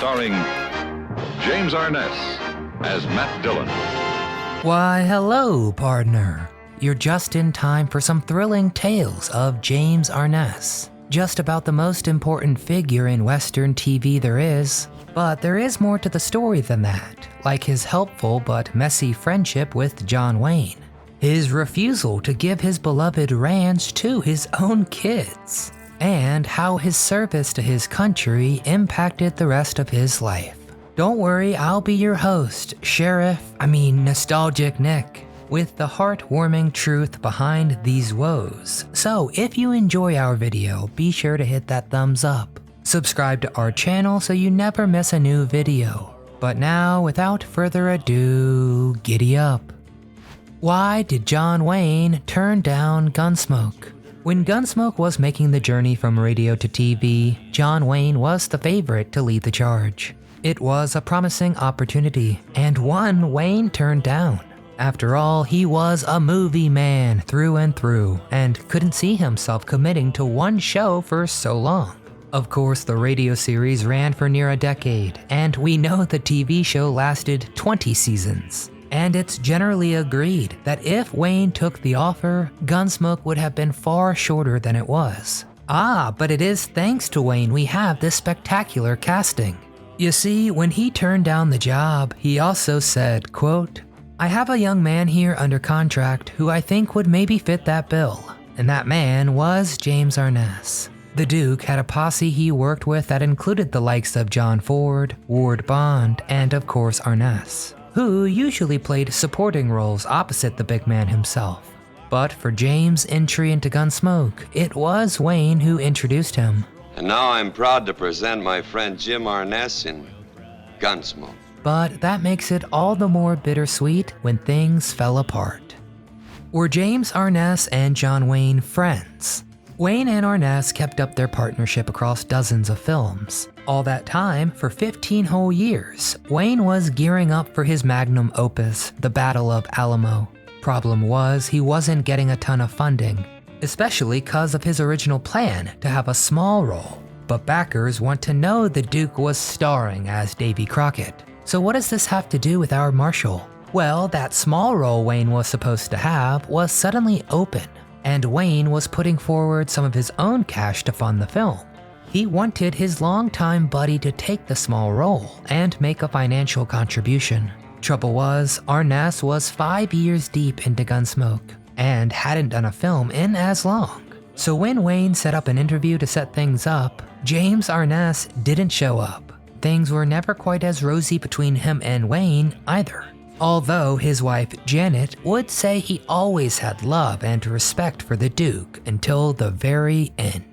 starring James Arness as Matt Dillon. Why, hello, pardner. You're just in time for some thrilling tales of James Arness. Just about the most important figure in Western TV there is. But there is more to the story than that, like his helpful but messy friendship with John Wayne, his refusal to give his beloved ranch to his own kids, and how his service to his country impacted the rest of his life. Don't worry, I'll be your host, Nostalgic Nick, with the heartwarming truth behind these woes. So if you enjoy our video, be sure to hit that thumbs up. Subscribe to our channel so you never miss a new video. But now, without further ado, giddy up. Why did John Wayne turn down Gunsmoke? When Gunsmoke was making the journey from radio to TV, John Wayne was the favorite to lead the charge. It was a promising opportunity, and one Wayne turned down. After all, he was a movie man through and through, and couldn't see himself committing to one show for so long. Of course, the radio series ran for near a decade, and we know the TV show lasted 20 seasons. And it's generally agreed that if Wayne took the offer, Gunsmoke would have been far shorter than it was. But it is thanks to Wayne we have this spectacular casting. You see, when he turned down the job, he also said, quote, "I have a young man here under contract who I think would maybe fit that bill." And that man was James Arness. The Duke had a posse he worked with that included the likes of John Ford, Ward Bond, and of course Arness, who usually played supporting roles opposite the big man himself. But for James' entry into Gunsmoke, it was Wayne who introduced him. And now I'm proud to present my friend Jim Arness in Gunsmoke. But that makes it all the more bittersweet when things fell apart. Were James Arness and John Wayne friends? Wayne and Arness kept up their partnership across dozens of films. All that time, for 15 whole years, Wayne was gearing up for his magnum opus, The Battle of Alamo. Problem was, he wasn't getting a ton of funding, especially because of his original plan to have a small role. But backers want to know the Duke was starring as Davy Crockett. So what does this have to do with our Marshal? Well, that small role Wayne was supposed to have was suddenly open, and Wayne was putting forward some of his own cash to fund the film. He wanted his longtime buddy to take the small role and make a financial contribution. Trouble was, Arness was 5 years deep into Gunsmoke and hadn't done a film in as long. So when Wayne set up an interview to set things up, James Arness didn't show up. Things were never quite as rosy between him and Wayne either. Although his wife Janet would say he always had love and respect for the Duke until the very end.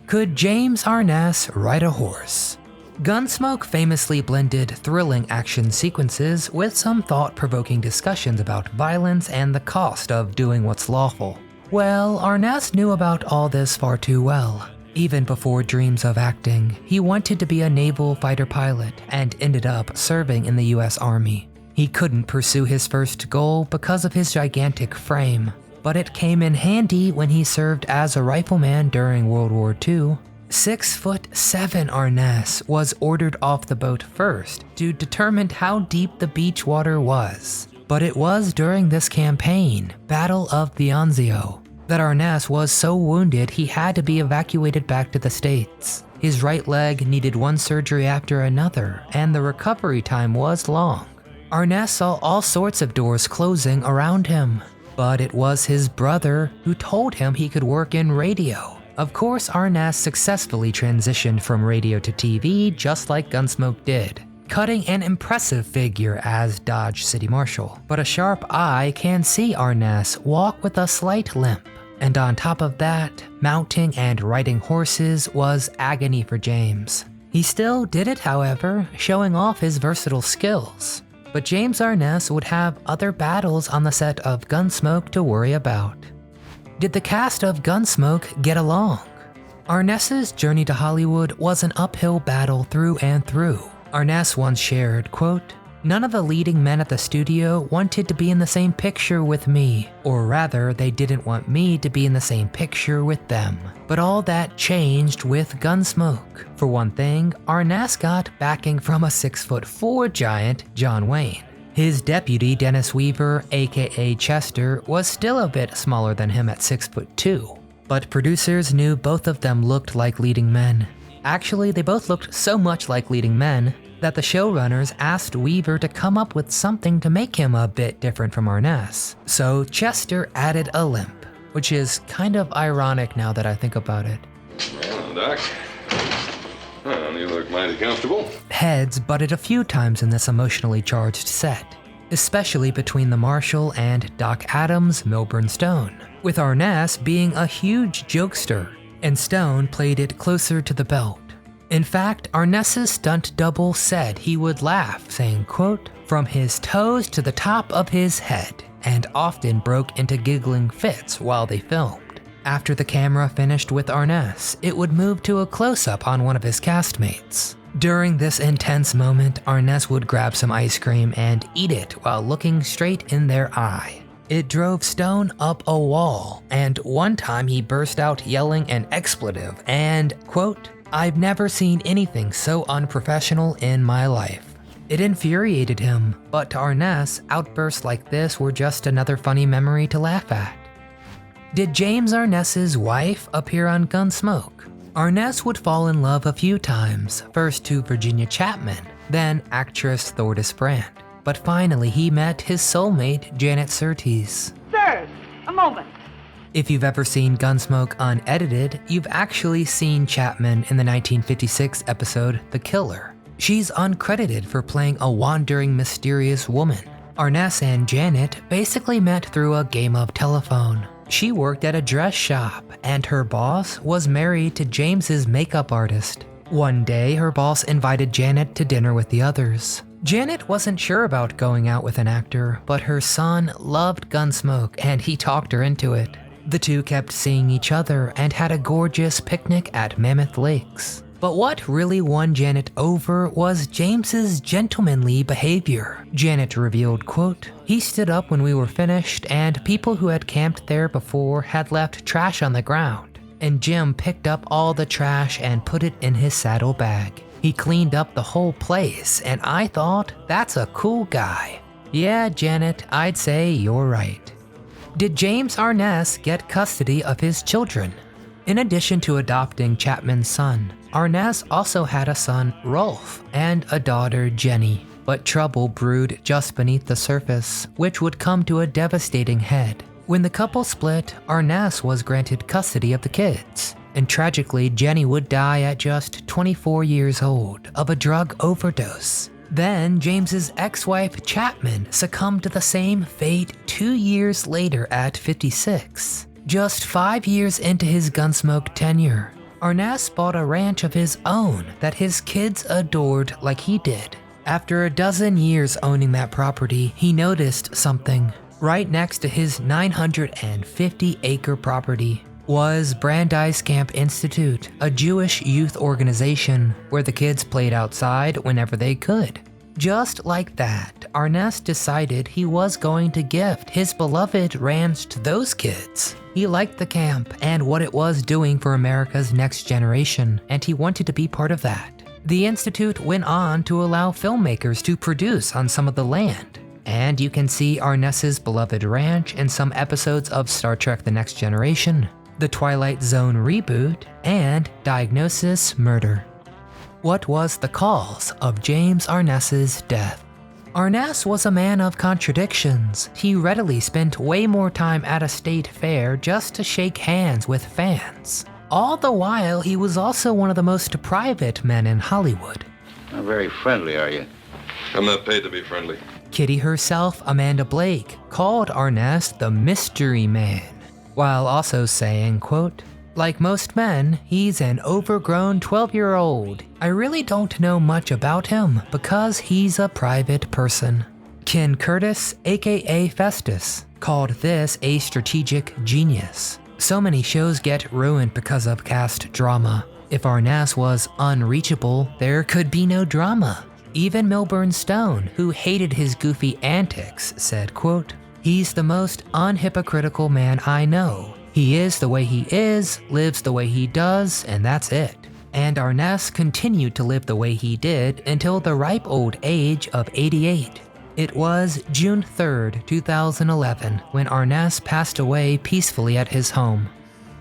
Could James Arness ride a horse? Gunsmoke famously blended thrilling action sequences with some thought-provoking discussions about violence and the cost of doing what's lawful. Well, Arness knew about all this far too well. Even before dreams of acting, he wanted to be a naval fighter pilot and ended up serving in the US Army. He couldn't pursue his first goal because of his gigantic frame, but it came in handy when he served as a rifleman during World War II. 6'7" Arness was ordered off the boat first to determine how deep the beach water was. But it was during this campaign, Battle of the Anzio, that Arness was so wounded he had to be evacuated back to the States. His right leg needed one surgery after another, and the recovery time was long. Arness saw all sorts of doors closing around him, but it was his brother who told him he could work in radio. Of course, Arness successfully transitioned from radio to TV just like Gunsmoke did, cutting an impressive figure as Dodge City Marshal. But a sharp eye can see Arness walk with a slight limp. And on top of that, mounting and riding horses was agony for James. He still did it, however, showing off his versatile skills. But James Arness would have other battles on the set of Gunsmoke to worry about. Did the cast of Gunsmoke get along? Arness's journey to Hollywood was an uphill battle through and through. Arness once shared, quote, None of the leading men at the studio wanted to be in the same picture with me, or rather, they didn't want me to be in the same picture with them. But all that changed with Gunsmoke. For one thing, Arness got backing from a 6'4" giant, John Wayne. His deputy, Dennis Weaver, aka Chester, was still a bit smaller than him at 6'2". But producers knew both of them looked like leading men. Actually, they both looked so much like leading men that the showrunners asked Weaver to come up with something to make him a bit different from Arness. So Chester added a limp, which is kind of ironic now that I think about it. Well, Doc, well, you look mighty comfortable. Heads butted a few times in this emotionally charged set, especially between the Marshal and Doc Adams' Milburn Stone, with Arness being a huge jokester, and Stone played it closer to the belt. In fact, Arness's stunt double said he would laugh, saying, quote, from his toes to the top of his head, and often broke into giggling fits while they filmed. After the camera finished with Arness, it would move to a close-up on one of his castmates. During this intense moment, Arness would grab some ice cream and eat it while looking straight in their eye. It drove Stone up a wall, and one time he burst out yelling an expletive and, quote, I've never seen anything so unprofessional in my life. It infuriated him, but to Arness, outbursts like this were just another funny memory to laugh at. Did James Arness's wife appear on Gunsmoke? Arness would fall in love a few times, first to Virginia Chapman, then actress Thordis Brand. But finally he met his soulmate, Janet Surtees. Sirs, a moment. If you've ever seen Gunsmoke unedited, you've actually seen Chapman in the 1956 episode The Killer. She's uncredited for playing a wandering, mysterious woman. Arness and Janet basically met through a game of telephone. She worked at a dress shop, and her boss was married to James's makeup artist. One day, her boss invited Janet to dinner with the others. Janet wasn't sure about going out with an actor, but her son loved Gunsmoke and he talked her into it. The two kept seeing each other and had a gorgeous picnic at Mammoth Lakes. But what really won Janet over was James's gentlemanly behavior. Janet revealed, quote, he stood up when we were finished and people who had camped there before had left trash on the ground. And Jim picked up all the trash and put it in his saddlebag. He cleaned up the whole place and I thought, that's a cool guy. Yeah, Janet, I'd say you're right. Did James Arness get custody of his children? In addition to adopting Chapman's son, Arness also had a son, Rolf, and a daughter, Jenny. But trouble brewed just beneath the surface, which would come to a devastating head. When the couple split, Arness was granted custody of the kids. And tragically, Jenny would die at just 24 years old of a drug overdose. Then, James's ex-wife Chapman succumbed to the same fate 2 years later at 56. Just 5 years into his Gunsmoke tenure, Arness bought a ranch of his own that his kids adored like he did. After a dozen years owning that property, he noticed something. Right next to his 950-acre property was Brandeis Camp Institute, a Jewish youth organization where the kids played outside whenever they could. Just like that, Arness decided he was going to gift his beloved ranch to those kids. He liked the camp and what it was doing for America's next generation, and he wanted to be part of that. The Institute went on to allow filmmakers to produce on some of the land. And you can see Arness's beloved ranch in some episodes of Star Trek The Next Generation, The Twilight Zone reboot, and Diagnosis Murder. What was the cause of James Arness's death? Arness was a man of contradictions. He readily spent way more time at a state fair just to shake hands with fans. All the while, he was also one of the most private men in Hollywood. Not very friendly, are you? I'm not paid to be friendly. Kitty herself, Amanda Blake, called Arness the Mystery Man, while also saying, quote, like most men, he's an overgrown 12-year-old. I really don't know much about him because he's a private person. Ken Curtis, aka Festus, called this a strategic genius. So many shows get ruined because of cast drama. If Arness was unreachable, there could be no drama. Even Milburn Stone, who hated his goofy antics, said, quote, "He's the most unhypocritical man I know. He is the way he is, lives the way he does, and that's it." And Arness continued to live the way he did until the ripe old age of 88. It was June 3rd, 2011, when Arness passed away peacefully at his home.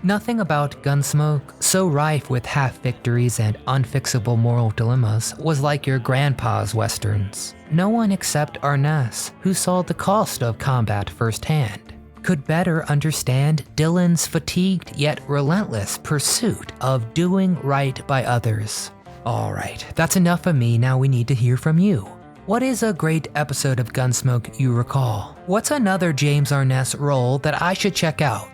Nothing about Gunsmoke, so rife with half-victories and unfixable moral dilemmas, was like your grandpa's westerns. No one except Arness, who saw the cost of combat firsthand, could better understand Dylan's fatigued yet relentless pursuit of doing right by others. Alright, that's enough of me, now we need to hear from you. What is a great episode of Gunsmoke you recall? What's another James Arness role that I should check out?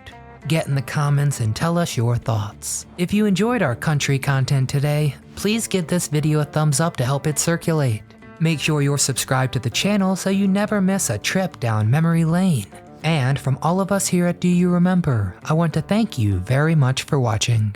Get in the comments and tell us your thoughts. If you enjoyed our country content today, please give this video a thumbs up to help it circulate. Make sure you're subscribed to the channel so you never miss a trip down memory lane. And from all of us here at Do You Remember, I want to thank you very much for watching.